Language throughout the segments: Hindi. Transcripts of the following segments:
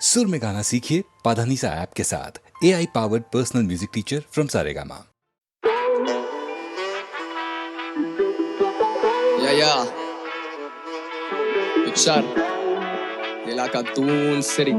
सुर में गाना सीखिए पाधानीसा ऐप के साथ। AI powered personal music teacher from Saregama. या पिक्चर इलाका दून सिरी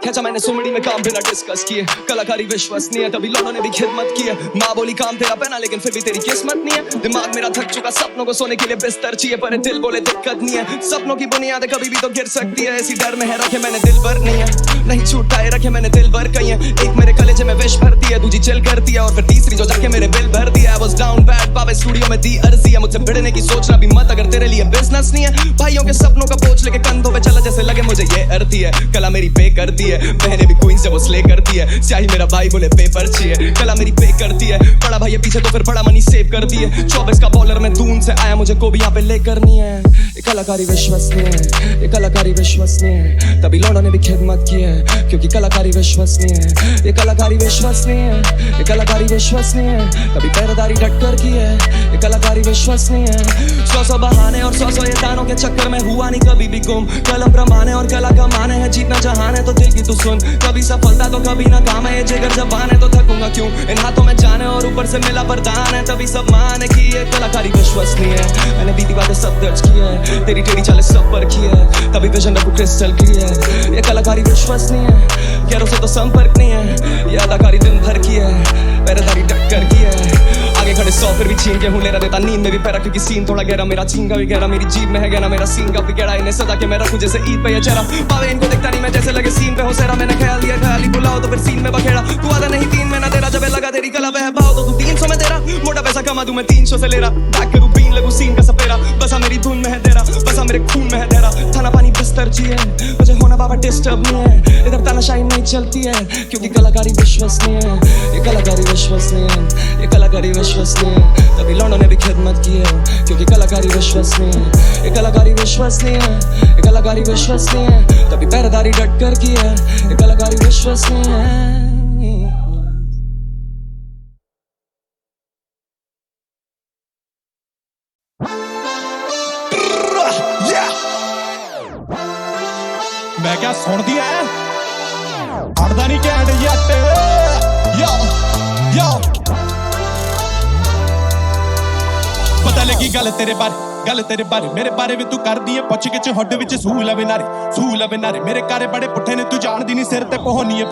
खेचा मैंने सुमड़ी में काम बिना डिस्कस किए, कलाकारी विश्वसनीय तभी लोगों ने भी खिदमत की है। माँ बोली काम तेरा पहना लेकिन फिर भी तेरी किस्मत नहीं है। दिमाग मेरा थक चुका, सपनों को सोने के लिए बिस्तर चाहिए, पर दिल बोले दिक्कत नहीं है। सपनों की बुनियाद कभी भी तो गिर सकती है, इसी डर में है रखे मैंने दिल भर नहीं है। नहीं छूटाए रखे मैंने दिल भर कही है। एक मेरे कलेजे में विश भरती है, दूसरी चिल करती है, और फिर तीसरी जो जाके मेरे बिल भर दिया। I was down bad, पावे स्टूडियो में दी अर्जी है, मुझसे भिड़ने की सोचना भी मत अगर तेरे लिए बिजनेस नहीं है। भाइयों के सपनों का बोझ लेके कंधों पे चला जैसे लगे मुझे ये अर्थी है। कला मेरी पे करती है, बहने भी क्वीन से वो स्ले करती है। स्याही मेरा भाई बोले पेपर चाहिए, कला मेरी पे करती है। बड़ा भाई पीछे तो फिर बड़ा मनी सेव करती है। 24 का बॉलर में दून से आया, मुझे को भी यहाँ पे ले करनी है। ये कलाकारी विश्वसनीय है, ये कलाकारी विश्वसनीय है, तभी लोगों ने भी खिदमत की है, क्योंकि कलाकारी विश्वसनीय है। ये कलाकारी विश्वसनीय है, ये कलाकारी विश्वसनीय है, तभी पहरेदारी डट कर की है। ये कलाकारी विश्वसनीय है। 100 बहाने और 100 ये तानों के चक्कर में हुआ नहीं कभी भी गुम। कलम प्रमाणे और कला कमाने हैं, जीतना जहान है तो दिल की तू सुन। कभी सफलता तो कभी ना काम है, ये जिगर जबान है तो थकूंगा क्यों। इन हाथों में जाने और ऊपर से मिला वरदान है, तभी सब माने की ये कलाकारी विश्वसनीय है। मैंने बीती बातें सब दर्ज की है, तेरी टेढ़ी चालें सब पर की है, तभी विजन रखूं क्रिस्टल क्लियर। ये कलाकारी विश्वसनीय है, गैरों से तो संपर्क नहीं है। ये अदाकारी दिन भर की है, पहरेदारी डट कर की है। आगे खड़े 100 फिर भी छीन के हूँ लेरा देता नींद में भी पैरा, क्योंकि सीन थोड़ा गहरा, मेरा छीन का भी गहरा, मेरी जीभ में है गहरा, मेरा सीन का भी गहरा। इन्हें सजा के मैं रखूं जैसे ईद पे ये चेहरा, पावे इनको दिखता नहीं मैं जैसे लगे सीन पे हो सेरा। मैंने ख्याल दिया ख्याली बुलाओ तो फिर सीन में बखेड़ा। तू आधा नहीं 3 महीना तेरा, जब लगा तेरी कला वह भाव तो तू 300 में तेरा। मोटा पैसा कमा दूं मैं 300 से ले रहा, बैक करूं बीन लगूं सीन का सपेरा। बसा मेरी धुन में है तेरा, बसा मेरे खून में है तेरा। खाना पानी बिस्तर चाहिए, मुझे होना बाबा डिस्टर्ब नहीं है। इधर तानाशाही नहीं चलती है, क्योंकि कलाकारी विश्वसनीय है। ये कलाकारी विश्वसनीय है, ये कलाकारी विश्वसनीय है, तभी लौंडों ने भी खिदमत की है, क्योंकि कलाकारी विश्वसनीय है। ये कलाकारी विश्वसनीय है, ये कलाकारी विश्वसनीय है, तभी पहरेदारी डट कर की है। ये कलाकारी विश्वसनीय है। मैं क्या सुन दिया अड़दा नहीं कैंड यट यो यो पता लगी गल तेरे बारे मेरे बारे में तू कर दी है पुछ के हुड विच सूल अवे नारे मेरे कारे बड़े पुठे ने तू जानदी नहीं सिर ते पोहनी है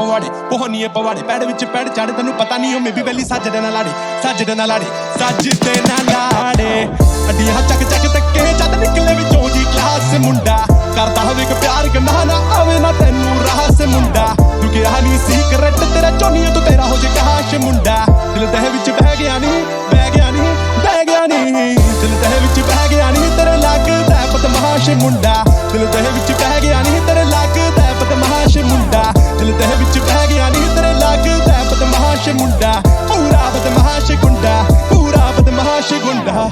पवाड़े पैड़ विच पैड़ चढ़ तेनू पता नहीं हो मे भी वैली सजदे ना लाड़े अड्डियां चक तक्के जद निकले विचों दी क्लास मुंडा करदा होवे कि प्यार गंदा ना आवे ना तेनू राह से मुंडा तू गया नहीं सीक्रेट तेरा चोनी तो तेरा हो जे कहाश मुंडा दिल तह विच बह गया नहीं दिल तह विच बह गया नहीं तेरे लगदा बदमाश मुंडा दिल तह विच बह गया नहीं तेरे लगदा बदमाश मुंडा दिल तह विच बह गया नहीं तेरे लगदा बदमाश मुंडा पूरा बदमाश गुंडा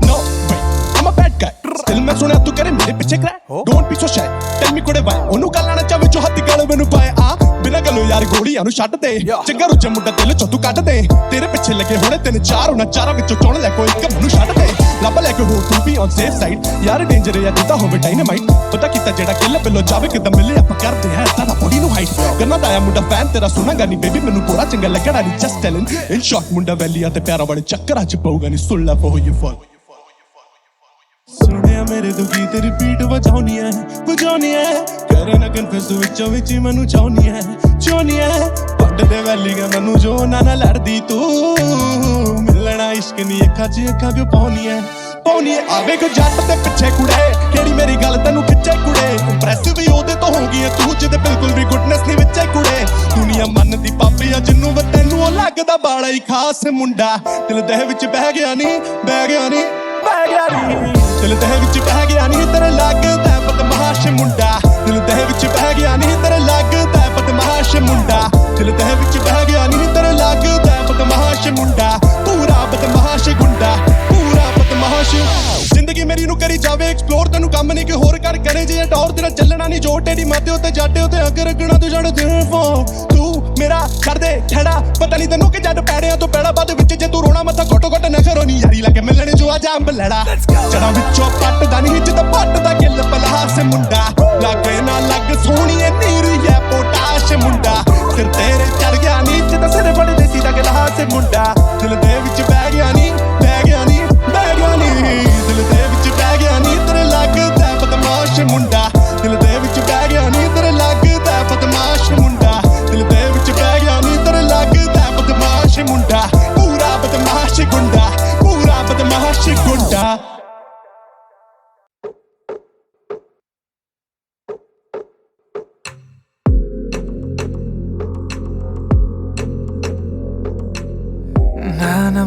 No wait I'm a bad guy still मैं सुनिया तू करे मेरे पीछे crack don't be so shy tell me कोड़े भाई ओनू गल आना चाहे जो हत्ती गल मैनू पाए आ बिना गलो यार गोलियां नु छੱਡ दे चंगा रुझ मुंडा दिल चों तू कट दे तेरे पिछे लगे होने 3-4 होना चारा विचों चुन ले कोई एक मैनू छੱਡ दे ਲੱਭ ਲੈ ਕੇ ਹੋ ਤੂੰ ਵੀ ਔਨ ਸੇਫ ਸਾਈਡ ਯਾਰ ਡੇਂਜਰ ਆ ਜਿੱਦਾਂ ਹੋਵੇ ਡਾਇਨਾਮਾਈਟ ਪਤਾ ਕੀਤਾ ਜਿਹੜਾ ਕਿੱਲ ਬਿੱਲੋ ਜਾਵੇ ਕਿਦਾਂ ਮਿਲੇ ਆਪਾਂ ਕਰਦੇ ਆ ਤਾਂ ਬੋਡੀ ਨੂੰ ਹਾਈਟ ਕਰਨਾ ਦਾ ਆ ਮੁੰਡਾ ਫੈਨ ਤੇਰਾ ਸੁਣਾਗਾ ਨਹੀਂ ਬੇਬੀ ਮੈਨੂੰ ਪੂਰਾ ਚੰਗਾ ਲੱਗਣਾ ਨਹੀਂ ਜਸਟ ਟੈਲੈਂਟ ਇਨ ਸ਼ਾਰਟ ਮੁੰਡਾ ਵੈਲੀਆ ਤੇ ਪਿਆਰਾ ਵਾਲੇ ਚੱਕਰਾਂ ਚ ਪਊਗਾ ਨਹੀਂ ਸੁਣ ਲੈ ਫੋਰ ਯੂ ਫॉर ਸੁਣਿਆ ਮੇਰੇ ਦੁਖੀ ਤੇ ਰਿਪੀਟ ਵਜਾਉਣੀ ਹੈ ਕਰੇ ਨਾ ਕਨਫਿਊਜ਼ ਵਿੱਚੋਂ ਵਿੱਚ ਮੈਨੂੰ ਚਾਹਨੀ ਹੈ ਪੱਡ ਦੇ ਵੈਲੀਆਂ ਮੈਨੂੰ ਜੋ ਨਾ ਲੜਦੀ ਤੂੰ ਮਿਲਣਾ ਇਸ਼ਕ ਨਹੀਂ ਅੱਖਾਂ 'ਚ ਅੱਖਾਂ ਕਿਉਂ ਪਾਉਣੀ ਹੈ ਆਵੇ ਕੋ ਜੱਟ ਤੇ ਪਿੱਛੇ ਕੁੜੇ ਕਿਹੜੀ ਮੇਰੀ ਗੱਲ ਤੈਨੂੰ ਖਿੱਚੇ ਕੁੜੇ ਇੰਪ੍ਰੈਸਿਵ ਵੀ ਉਹਦੇ ਤੋਂ ਹੋ ਗਈ ਤੂੰ ਜਿਹਦੇ ਬਿਲਕੁਲ ਵੀ ਗੁੱਡਨੈਸ ਨਹੀਂ ਵਿੱਚੇ ਕੁੜੇ ਦੁਨੀਆ ਮੰਨਦੀ ਪਾਪੀ ਆ ਜਿੰਨੂੰ ਵਾ ਤੈਨੂੰ ਉਹ ਲੱਗਦਾ ਬਾਲਾ ਹੀ ਖਾਸ ਮੁੰਡਾ ਦਿਲ ਦੇ ਵਿੱਚ ਬਹਿ ਗਿਆ ਨਹੀਂ ਦਿਲ ਦੇ ਵਿੱਚ ਬਹਿ ਗਿਆ ਨਹੀਂ ਤੇਰੇ ਲੱਗਦਾ ਬਦਮਾਸ਼ ਮੁੰਡਾ ਦਿਲ ਦੇ ਵਿੱਚ ਬਹਿ ਗਿਆ ਨਹੀਂ ਤੇਰੇ ਲੱਗਦਾ ਬਦਮਾਸ਼ ਮੁੰਡਾ ਦਿਲ ਦੇ ਵਿੱਚ ਬਹਿ ਗਿਆ ਨਹੀਂ ਤੇਰੇ ਲੱਗਦਾ ਬਦਮਾਸ਼ ਮੁੰਡਾ ਪੂਰਾ ਬਦਮਾਸ਼ ਗੁੰਡਾ ਜ਼ਿੰਦਗੀ ਮੇਰੀ ਨੂੰ ਕਰੀ ਜਾਵੇ ਐਕਸਪਲੋਰ ਤੈਨੂੰ ਕੰਮ ਨਹੀਂ ਕਿ ਹੋਰ ਕਰ ਕਰੇ ਜੇ ਟੌਰ ਤੇਰਾ ਚੱਲਣਾ ਨਹੀਂ ਜੋ ਟੇਡੀ ਮਾਤੇ ਉੱਤੇ ਜਾਟੇ ਉੱਤੇ ਅੱਗ ਰੱਖਣਾ ਤੂੰ ਜੜ ਦੇ ਤੂੰ ਮੇਰਾ ਛੱਡ ਦੇ ਖੜਾ ਪਤਾ ਨਹੀਂ ਤੈਨੂੰ ਕਿ ਜੱਟ ਪੈੜਿਆਂ ਤੋਂ ਪੈੜਾ ਬਾਅਦ ਵਿੱਚ ਜੇ ਤੂੰ ਰੋਣਾ ਮੱਥਾ ਘੁੱਟ ਨਾ ਕਰੋ ਨਹੀਂ ਯਾਰੀ ਲੱਗੇ ਮਿਲਣੇ ਜੋ ਆ ਜਾਂਬ ਲੜਾ ਜੜਾਂ ਵਿੱਚੋਂ ਪੱਟਦਾ ਨਹੀਂ ਜਿੱਦ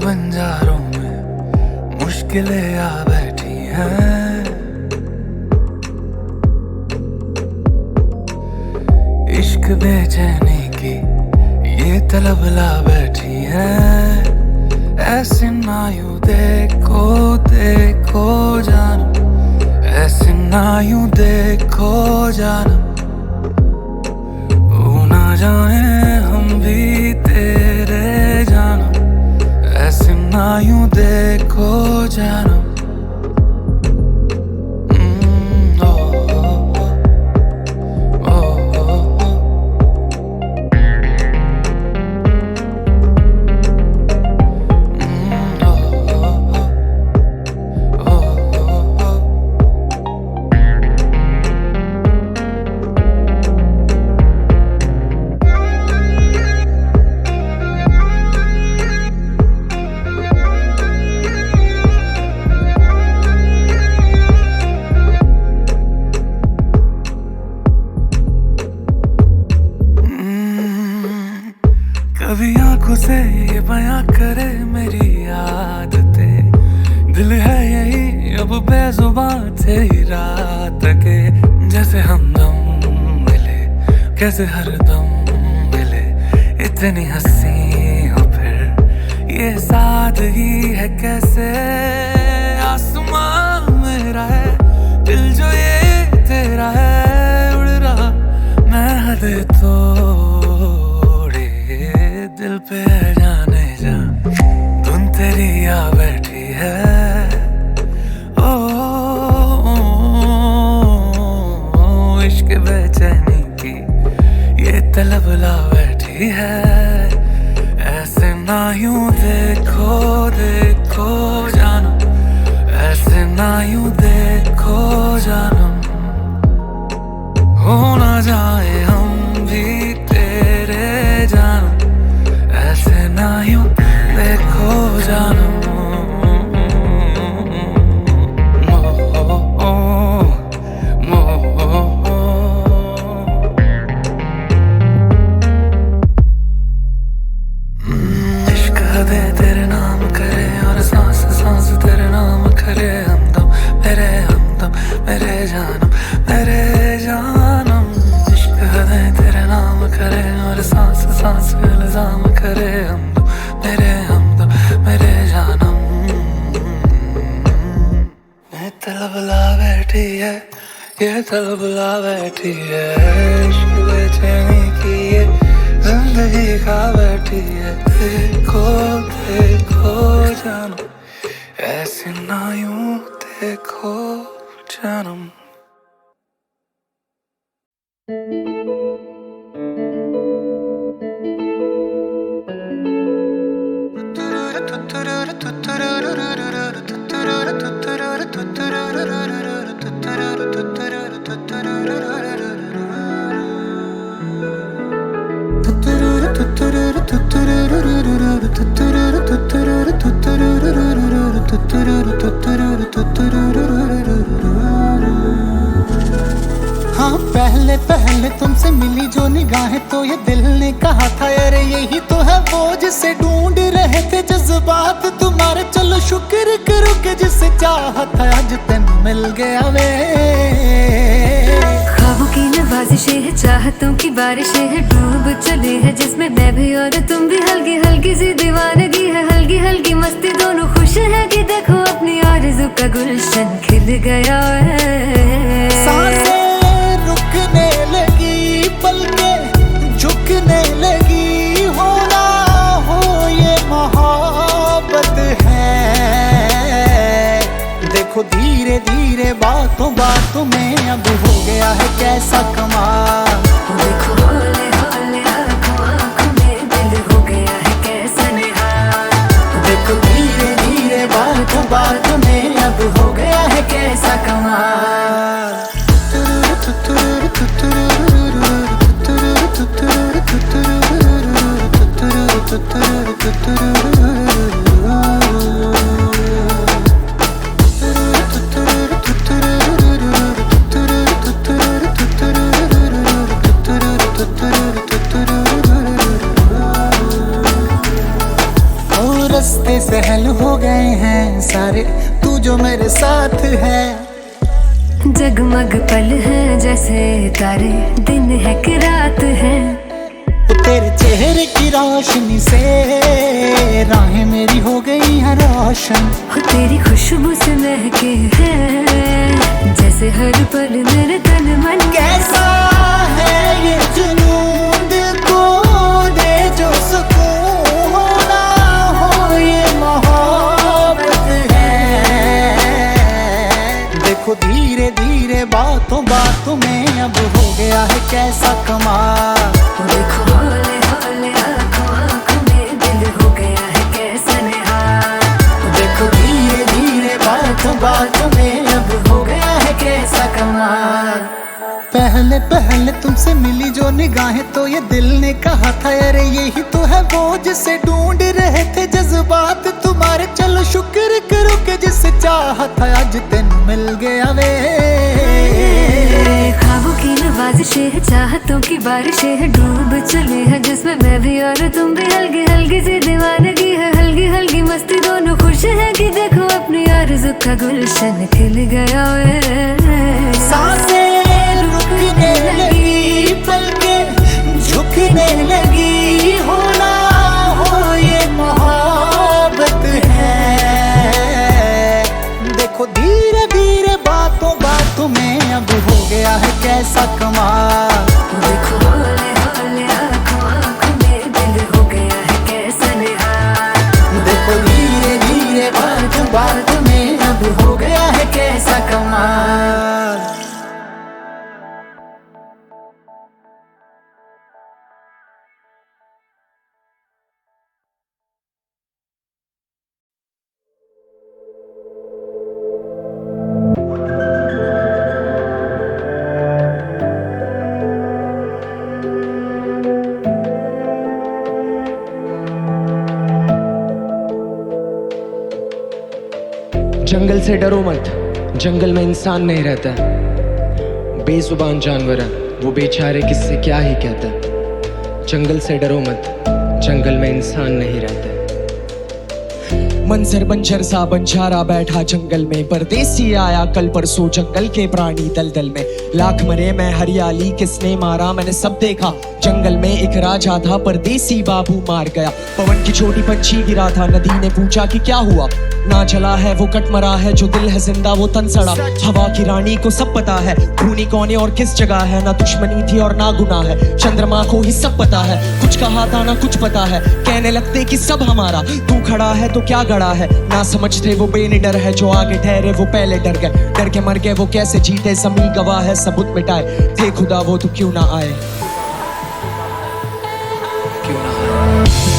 बंजारों में मुश्किलें आ बैठी हैं। इश्क बेचैनी की ये तलब ला बैठी है। ऐसे ना यूं देखो देखो जानम, ऐसे ना यूं देखो जानम, वो ना जाए हम भी तेरे जानम, ऐसे ना यूं देखो जानम। कभी आंखों से ये बयां करे मेरी आदतें, दिल है यही अब बेजुबान तेरी रात के। जैसे हमदम मिले कैसे हरदम मिले, इतनी हंसी हो फिर ये सादगी है कैसे। आसमां मेरा है दिल जो ये तेरा है, उड़ रहा मैं हद तोड़े दिल पे जाने जा, धुन तेरी आ बैठी है। ओ, इश्क बेचैनी की ये तलब ला बैठी है। ऐसे ना यूं देखो देखो जानम, ऐसे ना यूं देखो जानम, हो ना जाए हम भी तेरे जानम, ऐसे ना यूं देखो जानम। इश्क हदे तेरे नाम करे और सांस सांस तेरे नाम करे। हमदम मेरे जानम मेरे जानम। इश्क हदे तेरे नाम करे और सांस सांस इल्जाम करे। हमदम मेरे जानम। ये तलब ला बैठी है, ये तलब ला बैठी है। इश्क बेचैनी की ये जिंदगी खा बैठी है। देखो देखो जानम, ऐसे ना यूं देखो जानम। हाँ पहले पहले तुमसे मिली जो निगाहें, तो ये दिल ने कहा था अरे यही तो है वो जिसे ढूंढ रहे थे जज्बात तुम्हारे। चलो शुक्र करो कि जिसे चाहा था आज तेन मिल गया वे। ख्वाबों की नवाजिशें है, चाहतों की बारिशें है, डूब चले है जिसमें मैं भी और तुम भी। हल्की हल्की सी दीवानगी है, हल्की हल्की मस्ती, दोनों खुश है कि देखो अपनी आरज़ू का गुलशन खिल गया है। सांसें रुकने लगी, पलकें झुकने लगी, होना हो ये मोहब्बत है। देखो धीरे धीरे बातों बातों में अब हो गया है कैसा कमाल। देखो हौले हौले आँखों आँखों में दिल हो गया है कैसा निहाल। देखो धीरे धीरे बातों बातों में अब हो गया है कैसा कमाल। रास्ते से जगमग पल है जैसे तारे, दिन है कि रात है। तेरे चेहरे की रोशनी से राहें मेरी हो गई हैं रोशन। हो तेरी खुशबू से महके है जैसे हर पल मेरे तन मन। कैसा है ये जुनून दिल को दे जो सुकून, होना हो ये मोहब्बत है। देखो धीरे धीरे बातों बातों में अब हो गया है कैसा कमाल। देखो हौले हौले आँखों आँखों में दिल हो गया है कैसा निहाल। देखो धीरे धीरे बातों बातों में अब हो गया है कैसा कमाल। पहले पहले तुमसे मिली जो निगाहें तो ये दिल ने कहा था अरे यही तो है वो जिसे ढूंढ रहे थे जज्बात तुम्हारे। चलो शुक्र करो कि जिसे चाहा था आज तेन मिल गया वे। ख्वाबों की नवाज़िशें है, चाहतों की बारिशें है, डूब चले हैं जिसमें मैं भी और तुम भी। हल्की हल्की सी दीवानगी है, हल्की हल्की मस्ती, दोनों खुश है कि देखो अपनी आरज़ू का गुलशन खिल गया वे। सांसें रुकने लगी पलकें झुकने लगी, होना हो ये मोहब्बत है। देखो धीरे धीरे बातों बातों में अब हो गया है कैसा कमाल। देखो हौले हौले आँखों आँखों में दिल हो गया है कैसा निहाल। देखो धीरे धीरे बातों बातों में अब हो गया है कैसा कमाल। जंगल से डरो मत, जंगल में इंसान नहीं रहता। बेजुबान जानवर है वो बेचारे किससे क्या ही कहता। जंगल से डरो मत, जंगल में इंसान नहीं रहता। मंजर बंजर सा बंजारा बैठा जंगल में, परदेसी आया कल परसों जंगल के प्राणी दलदल में। लाख मरे मैं हरियाली किसने मारा, मैंने सब देखा जंगल में एक राजा था परदेसी बाबू मार गया। पवन की छोटी पंछी गिरा था, नदी ने पूछा कि क्या हुआ। ना जला है वो कट मरा है, जो दिल है जिंदा वो तन सड़ा। हवा की रानी को सब पता है खूनी कौन है और किस जगह है। ना दुश्मनी थी और ना गुनाह है, चंद्रमा को ही सब पता है। कुछ कहा था ना कुछ पता है, कहने लगते कि सब हमारा। तू खड़ा है तो क्या गड़ा है, ना समझते वो बेनिडर है। जो आगे ठहरे वो पहले डर गए, डर के मर गए वो कैसे जीते। जमी गवाह है सबूत मिटाए, थे खुदा वो तो क्यों ना आए।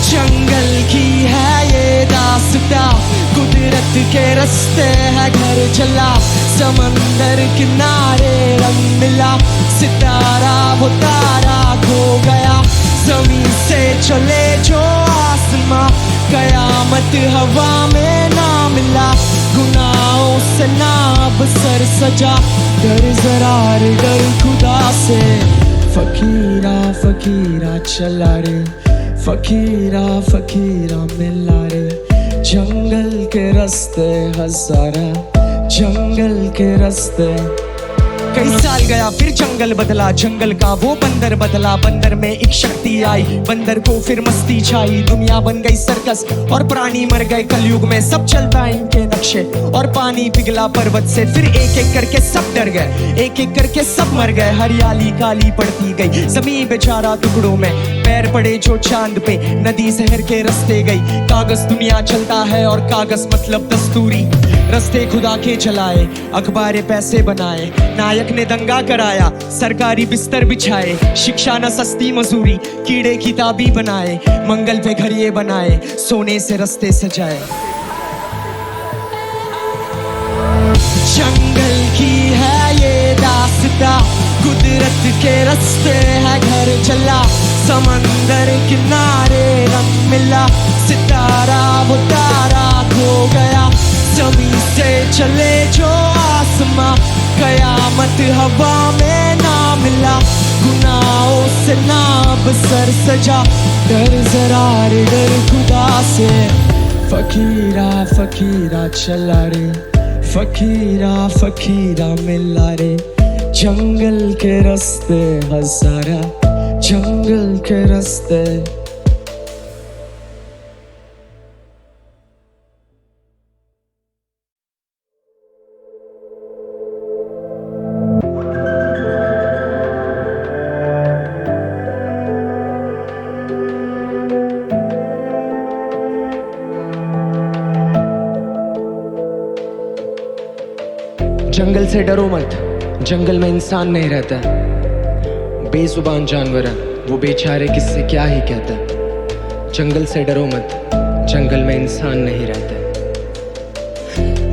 जंगल की है ये दास्तां, कुदरत के रास्ते है घर चला। समंदर किनारे रंग मिला, सितारा वो तारा खो गया। जमीन से चले जो आसमां, कयामत हवा में ना मिला। गुनाहों से ना अब सर सजा, डर जरार डर खुदा से। फकीरा फकीरा चला रे, फकीरा फकीरा मिला रे। जंगल के रास्ते हजारा, जंगल के रास्ते। कई साल गया फिर जंगल बदला, जंगल का वो बंदर बदला। बंदर में एक शक्ति आई, बंदर को फिर मस्ती छाई। दुनिया बन गई सर्कस और प्राणी मर गए कलयुग में। सब चलता इनके नक्शे और पानी पिघला पर्वत से। फिर एक एक करके सब डर गए, एक एक करके सब मर गए। हरियाली काली पड़ती गई, जमीन बेचारा टुकड़ों में। पैर पड़े जो चांद पे, नदी शहर के रास्ते गई। कागज दुनिया चलता है और कागज मतलब दस्तूरी। रास्ते खुदा के चलाए, अखबारें पैसे बनाए। नायक ने दंगा कराया, सरकारी बिस्तर बिछाए। शिक्षा न सस्ती मजूरी, कीड़े किताबी बनाए। मंगल पे घर ये बनाए, सोने से रास्ते सजाए। जंगल की है ये दास्तां, कुदरत के रास्ते है घर चला। समंदर किनारे रंग मिला, सितारा वो तारा खो गया। जमीन से चले जो आसमां, कयामत हवा में ना मिला। गुनाहों से ना अब सर सजा, डर जरार डर खुदा से। फकीरा फकीरा चला रे, फकीरा फकीरा मिला रे जंगल के रास्ते हजारा जंगल के रास्ते। जंगल से डरो मत, जंगल में इंसान नहीं रहता। बेजुबान जानवर है वो बेचारे, किससे क्या ही कहता। जंगल से डरो मत, जंगल में इंसान नहीं रहता।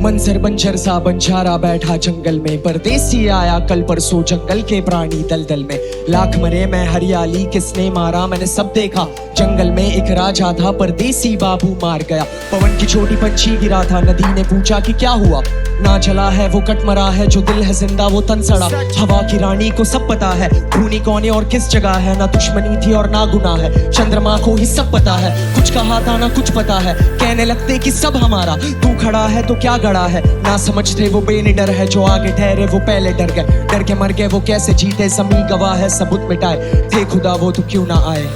मंजर बंजर सा बंजारा बैठा जंगल में, परदेसी आया कल परसों जंगल के प्राणी दलदल में। लाख मरे मैं हरियाली किसने मारा, मैंने सब देखा जंगल में एक राजा था परदेसी बाबू मार गया। पवन की छोटी पंछी गिरा था, नदी ने पूछा कि क्या हुआ। ना चला है वो कट मरा है, जो दिल है जिंदा वो तन सड़ा। हवा की रानी को सब पता है, खूनी कौन है और किस जगह है। ना दुश्मनी थी और ना गुनाह है, चंद्रमा को ही सब पता है। कुछ कहा था ना कुछ पता है, कहने लगते कि सब हमारा। तू खड़ा है तो क्या गड़ा है, ना समझते वो बेनिडर है। जो आगे ठहरे वो पहले डर गए, डर के मर गए वो कैसे जीते। समी गवाह है सबूत मिटाए, थे खुदा वो तो क्यों ना आए।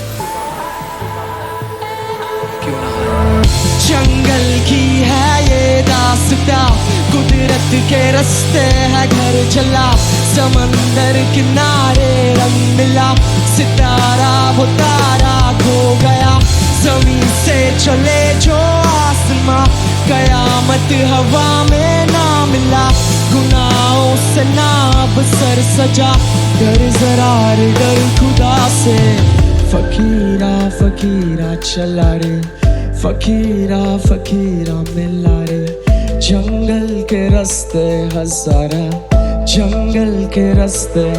जंगल की है ये दास्ता, कुदरत के रास्ते है घर चला। समंदर किनारे रंग मिला, सितारा वो तारा खो गया। जमीन से चले जो आसमां, कयामत हवा में ना मिला। गुनाहों से ना अब सर सजा, डर जरार डर खुदा से। फकीरा फकीरा चला रे, फकीरा फकीरा मिला रे जंगल के रास्ते हजारा जंगल के रास्ते।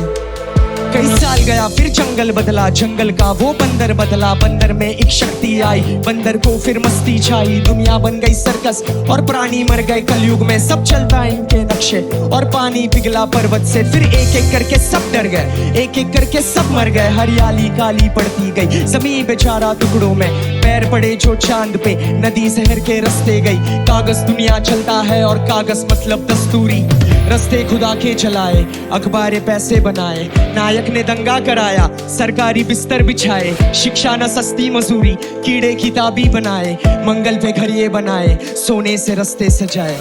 कई साल गया फिर जंगल बदला, जंगल का वो बंदर बदला। बंदर में एक शक्ति आई, बंदर को फिर मस्ती छाई। दुनिया बन गई सर्कस और प्राणी मर गए कलयुग में। सब चलता इनके नक्शे और पानी पिघला पर्वत से। फिर एक एक करके सब डर गए, एक एक करके सब मर गए। हरियाली काली पड़ती गई, जमीन बेचारा टुकड़ों में। पैर पड़े जो चांद पे, नदी शहर के रास्ते गई। कागज दुनिया चलता है और कागज मतलब दस्तूरी। रास्ते खुदा के चलाए, अखबारें पैसे बनाए। नायक ने दंगा कराया, सरकारी बिस्तर बिछाए। शिक्षा न सस्ती मजूरी, कीड़े किताबी बनाए। मंगल पे घर ये बनाए, सोने से रास्ते सजाए।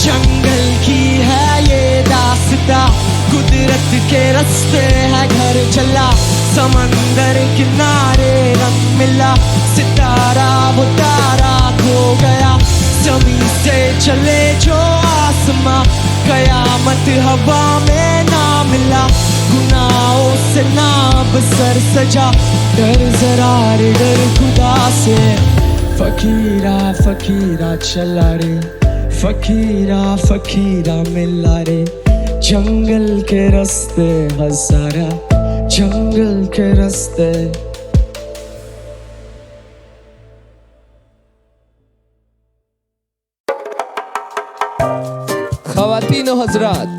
जंगल की है ये दास्ता, कुदरत के रास्ते है घर चला। समंदर किनारे रंग मिला, सितारा वो तारा खो गया। जमीन से चले जो आसमां, कयामत हवा में ना मिला। गुनाहों से ना अब सर सजा, डर जरार डर खुदा से। फकीरा फकीरा चला रे, फकीरा फकीरा मिला रे जंगल के रास्ते हजारा जंगल के रास्ते। ख्वातीनो हजरात,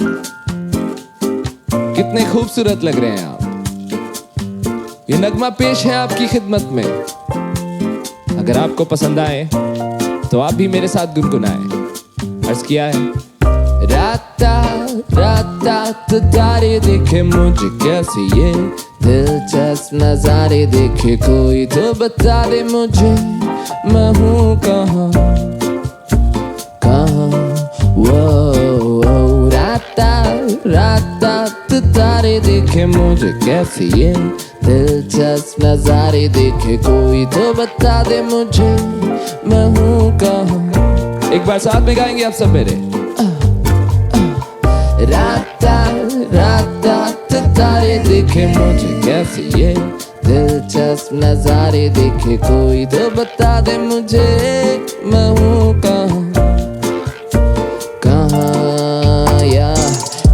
कितने खूबसूरत लग रहे हैं आप। ये नगमा पेश है आपकी खिदमत में। अगर आपको पसंद आए तो आप भी मेरे साथ गुनगुनाएं। अर्ज किया है, राता राता तारे देखे मुझे कैसे ये दिलचस्प नजारे देखे। कोई तो बता दे मुझे मैं हूँ कहाँ कहाँ। वो राता राता तारे देखे मुझे कैसे ये दिलचस्प नजारे देखे। कोई तो बता दे मुझे मैं हूँ कहाँ। एक बार साथ में गाएंगे आप सब मेरे। राता राता तारे देखे मुझे कैसे ये दिलचस्प नजारे देखे। कोई तो बता दे मुझे मैं हूँ कहाँ कहाँ। या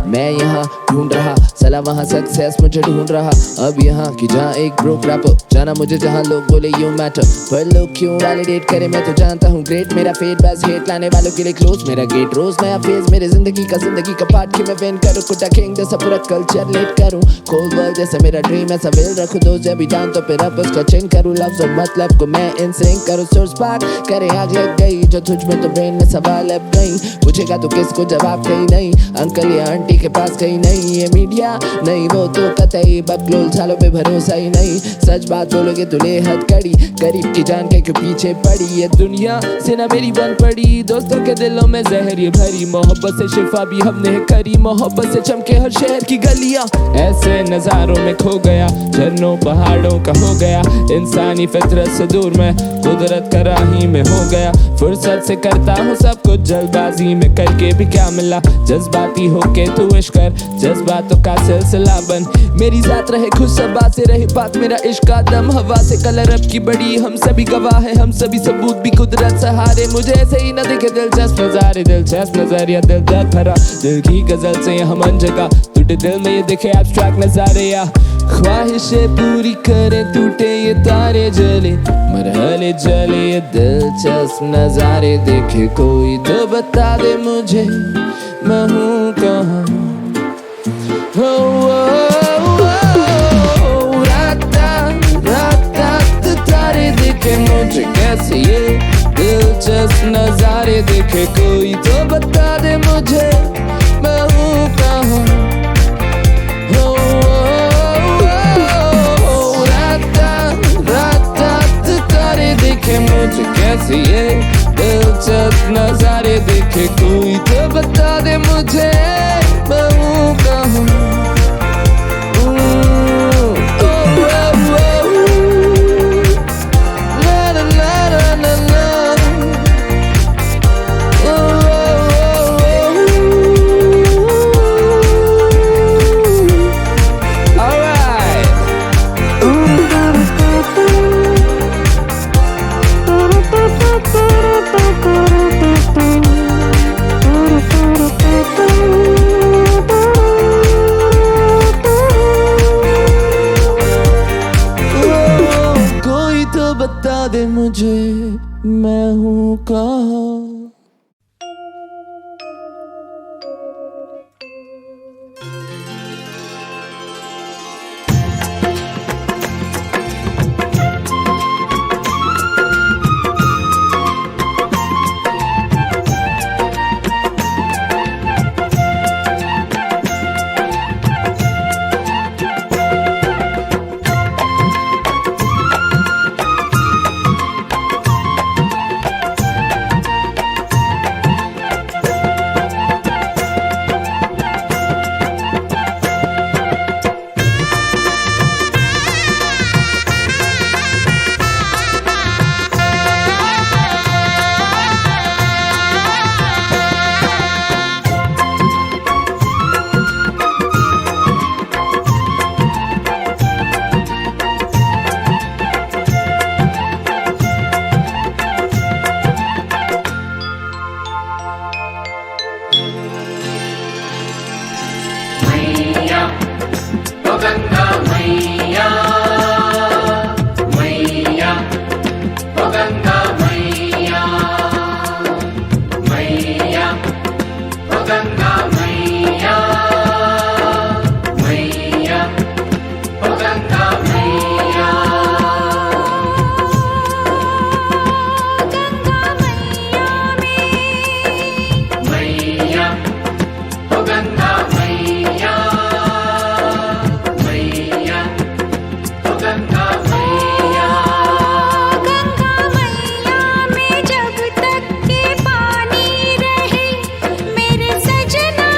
मैं यहाँ ढूंढ रहा वहाँ सक्सेस मुझे ढूंढ रहा, अब यहाँ की जहाँ एक ब्रोक रैपर, जाना मुझे जहाँ लोग बोले यू मैटर, पर लोग क्यों वैलिडेट करे मैं तो जानता हूँ ग्रेट, मेरा फेट बस हेट लाने वालों के लिए क्लोज, मेरा गेट रोज नया फेज मेरे जिंदगी का पार्ट कि मैं विन करूँ, कुटा किंग जैसा पूरा कल्चर लेट करूँ, कोल्ड वर्ल्ड जैसा मेरा ड्रीम ऐसा विल रखूँ, दो जब भी डाउन तो फिर अब उसका चिंग करूँ, लफ्ज़ और मतलब को मैं इनसिंक करूँ, सोर्स पार्क करे आग लग गई जो तुझ में तो ब्रेन में सवाल अब नहीं, पूछेगा तो किसको जवाब कहीं नहीं, अंकल या आंटी के पास कहीं नहीं, ये मीडिया नहीं वो तो कतई बकलोल सालों पे भरोसा ही नहीं, सच बात बोलोगे तो ले हथकड़ी, गरीब की जान के क्यों पीछे पड़ी, ये दुनिया से ना मेरी बन पड़ी, दोस्तों के दिलों में जहर ये भरी, मोहब्बत से शिफा भी हमने करी, मोहब्बत से चमके हर शहर की गलियां, ऐसे नजारों में खो गया, झरनों पहाड़ों का हो गया, इंसानी फितरत से दूर मैं कुदरत का राही में हो गया, फुर्सत से करता हूँ सब कुछ जल्दबाजी में करके भी क्या मिला, जज्बाती होके तू इश्क कर, जज्बातों का सिलसिला बन, मेरी जात रहे खुश सबा से रहे बात, मेरा इश्क का दम हवा से कलर अब की बड़ी, हम सभी गवाह हैं, हम सभी सबूत भी कुदरत सहारे, मुझे ऐसे ही न दिखे दिलचस्प नजारे, दिलचस्प नजरिया दिल दर्द भरा, दिल की गजल से हम जगह टूटे दिल में ये दिखे एब्स्ट्रैक्ट नजारे, या ख्वाहिशें पूरी करे टूटे ये तारे जले, मरहले जले ये दिलचस्प नजारे देखे कोई तो बता दे मुझे मैं हूँ कहाँ, रात तारे देखे मुझे कैसे ये दिलचस्प नजारे देखे कोई तो बता दे मुझे मैं हूँ कहाँ, तारे देखे मुझे कैसे ये दिलचस्प नजारे देखे कोई तो बता दे मुझे मैं हूँ कहाँ, बता दे मुझे मैं हूँ कहाँ। में जब तक के पानी रहे मेरे सजना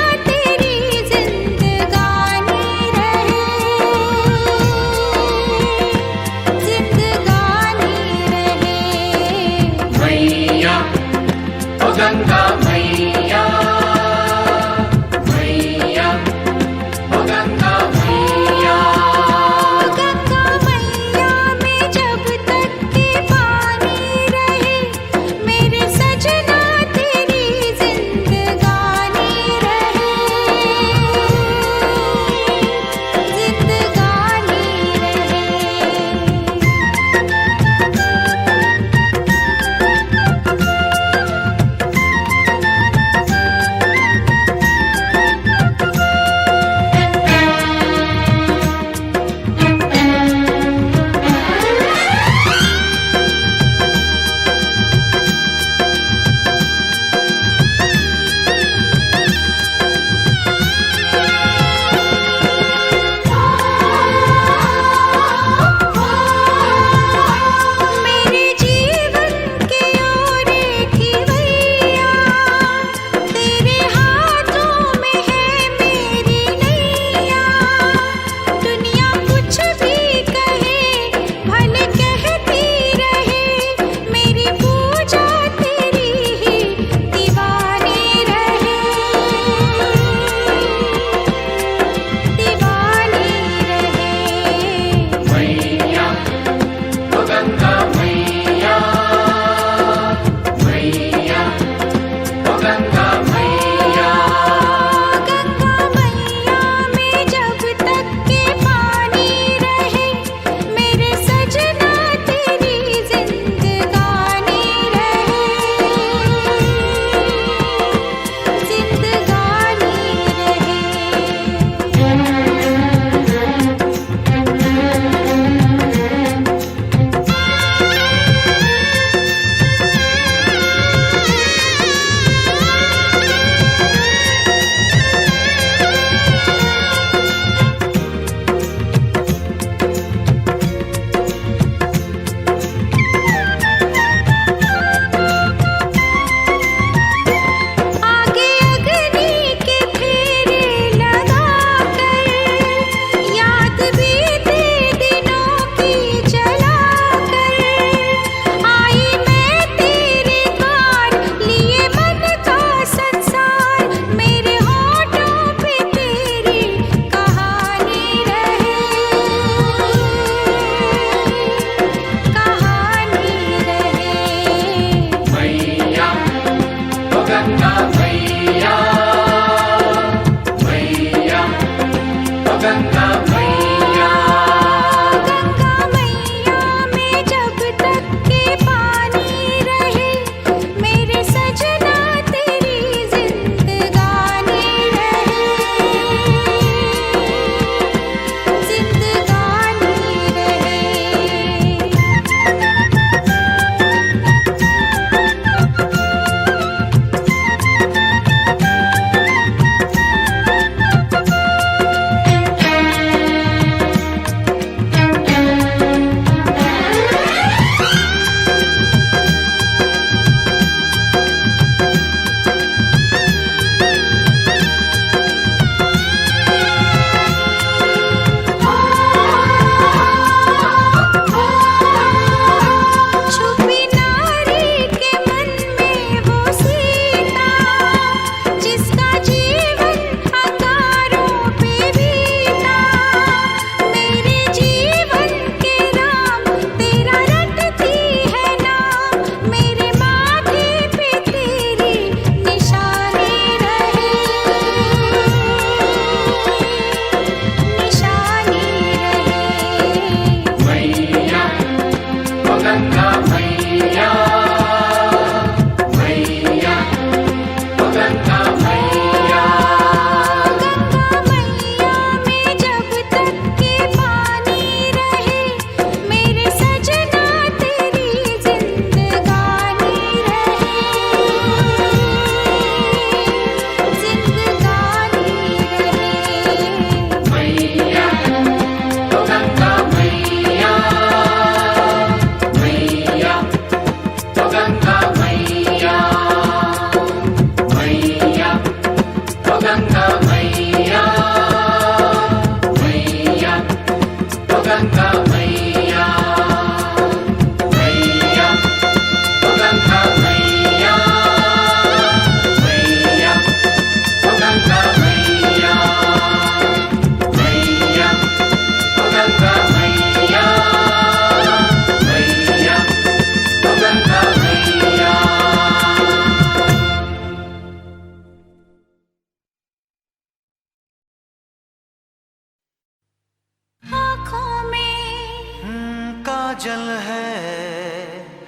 काजल है,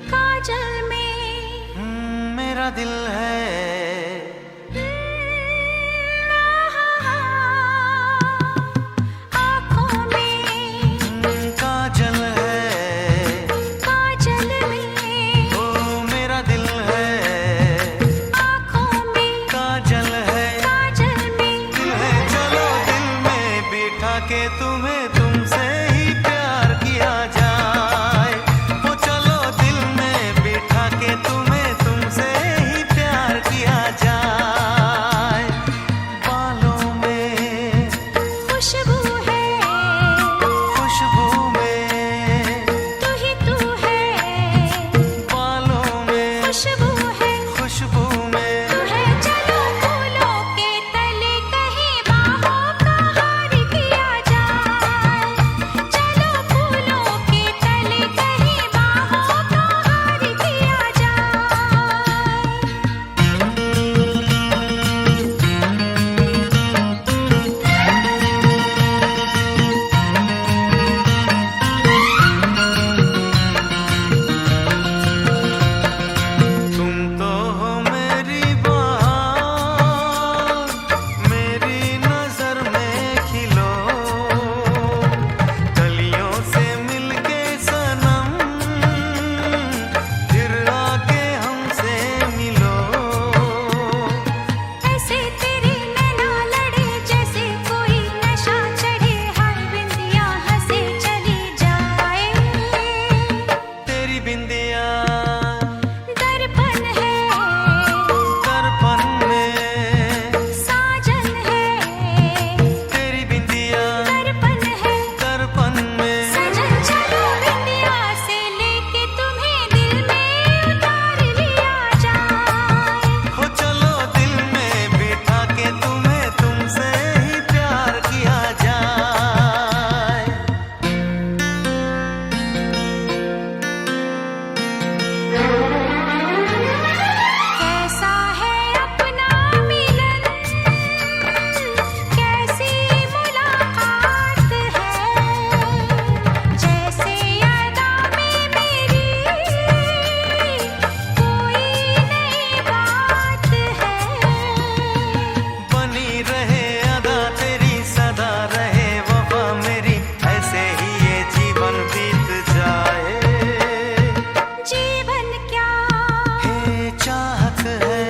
काजल में मेरा दिल है। आँखों में काजल है, काजल में ओ मेरा दिल है। आँखों में काजल है, काजल में दिल है। चलो दिल में बिठा के तुम्हें तुमसे ही प्यार किया जाए। ओ चलो दिल में बिठा के तुम्हें तुमसे ही प्यार किया जाए। बालों में खुशबू है, खुशबू में तू ही तू है। बालों में खुशबू है, खुशबू में तू है। चलो फूलों के तले कहीं बाहों का हार किया जाए। चलो फूलों के तले कहीं बाहों का हार किया तुम तो हो मेरी बहार, मेरी नजर में खिलो। कलियों से मिलके सनम, फिर आके हमसे मिलो। ऐसे तेरे नैना लड़े जैसे कोई नशा चढ़े। हर बिंदिया हंसे चली जाए। तेरी बिंदिया दर्पण है, दर्पण में साजन है। तेरी बिंदिया दर्पण है, दर्पण में सजन। चलो बिंदिया से लेके तुम्हें दिल में उतार लिया जाए। हो चलो दिल में बिठा के तुम्हें तुमसे ही प्यार किया जाए। कैसा है अपना मिलन, कैसी मुलाकात है। जैसे अदा में मेरी कोई नई बात है। बनी रहे अदा तेरी सदा रहे वफा मेरी, ऐसे ही ये जीवन बीत जाए। जीवन क्या, हे चाहत है,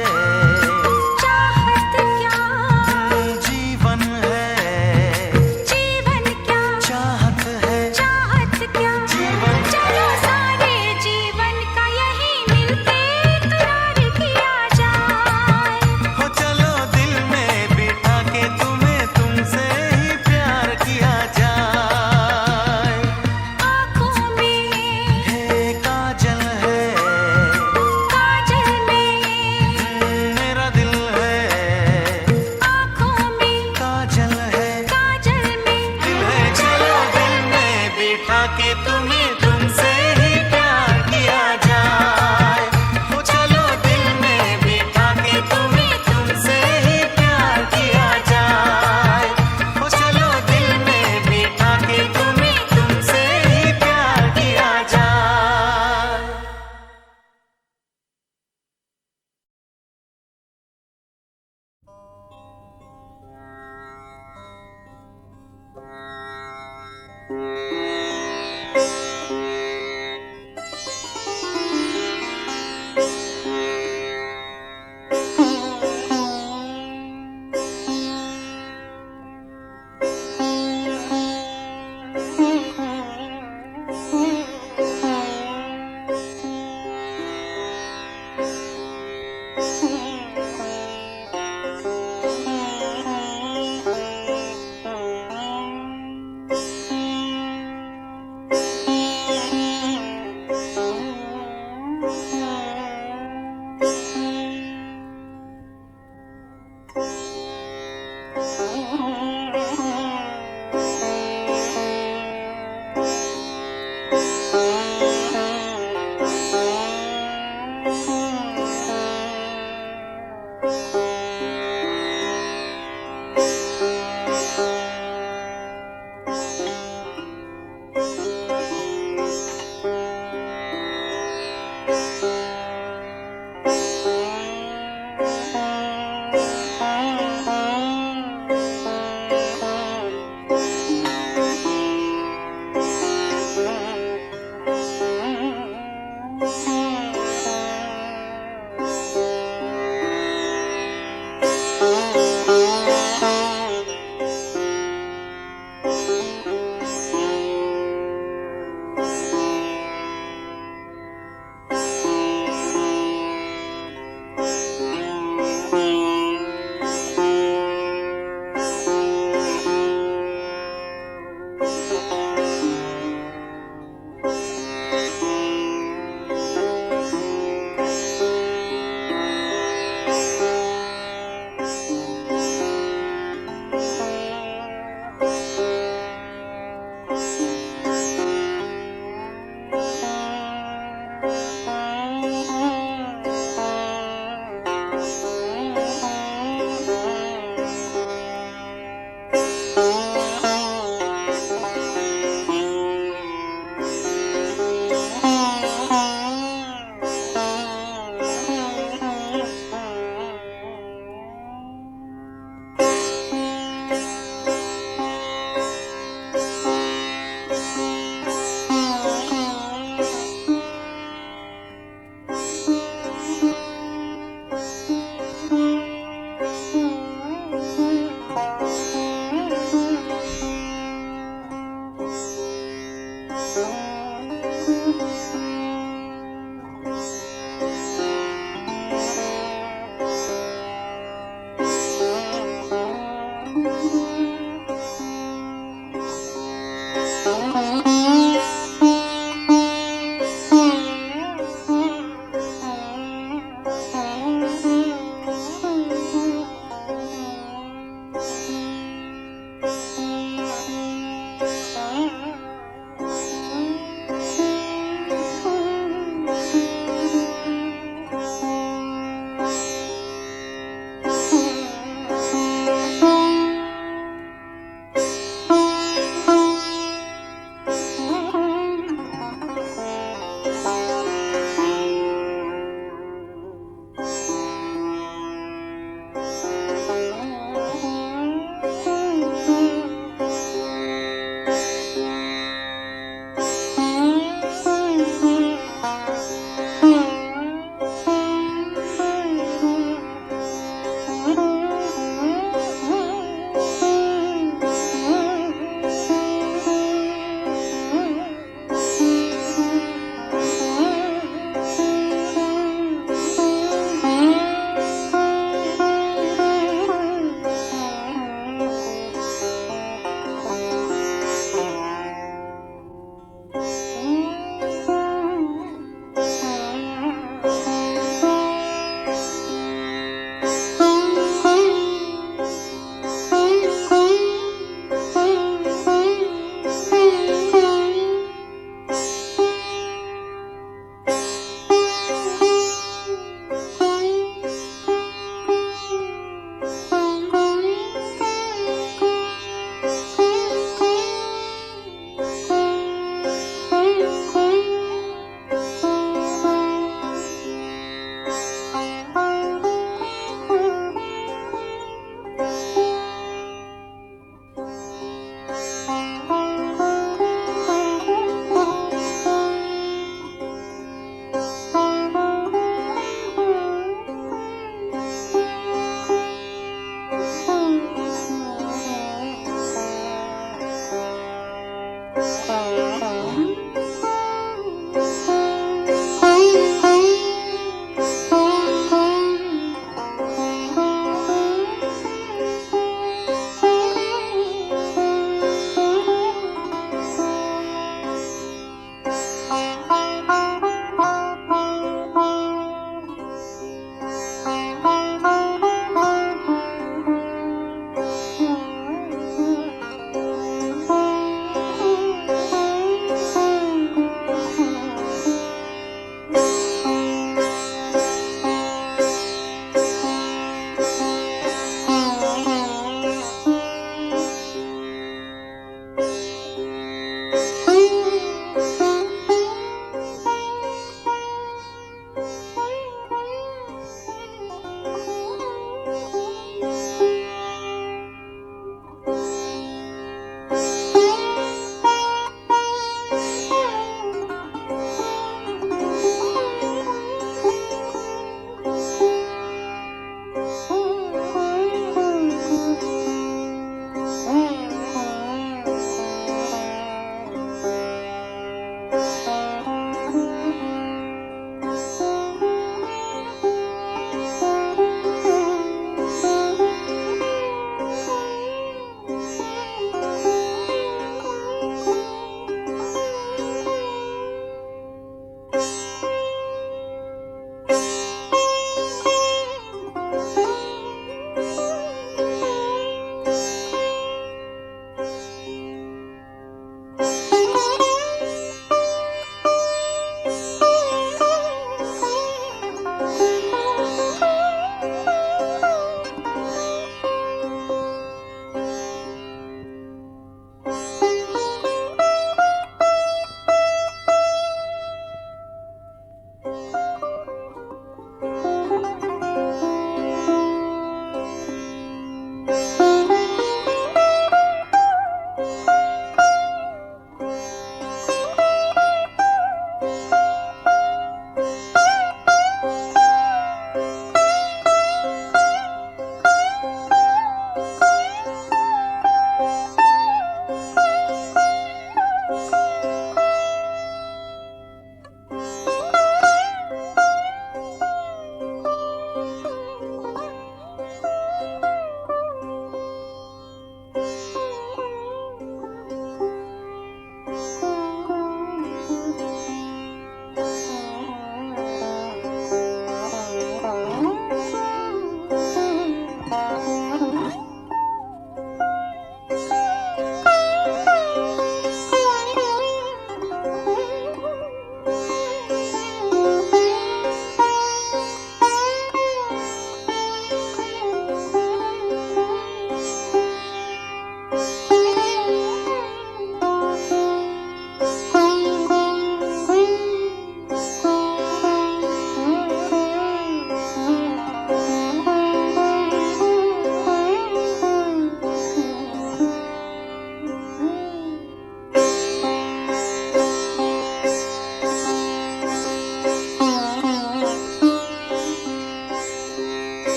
चाहत क्या, जीवन है। जीवन क्या, चाहत है, चाहत क्या। जीवन चलो सारे जीवन का यही मिलके करार किया जाए। हो चलो दिल में बिठा के तुम्हें तुमसे ही प्यार किया जाए। आँखों में हे काजल है, काजल में मेरा दिल है। आँखों में काजल है, काजल में दिल है। चलो दिल में बिठा के तुम्हें तुमसे ही प्यार किया जाए। हो चलो दिल में बिठा के तुम्हें तुमसे ही प्यार किया जाए। हो चलो दिल में बिठा के तुम्हें तुमसे ही प्यार किया जाए।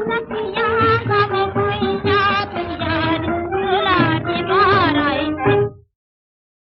Satiya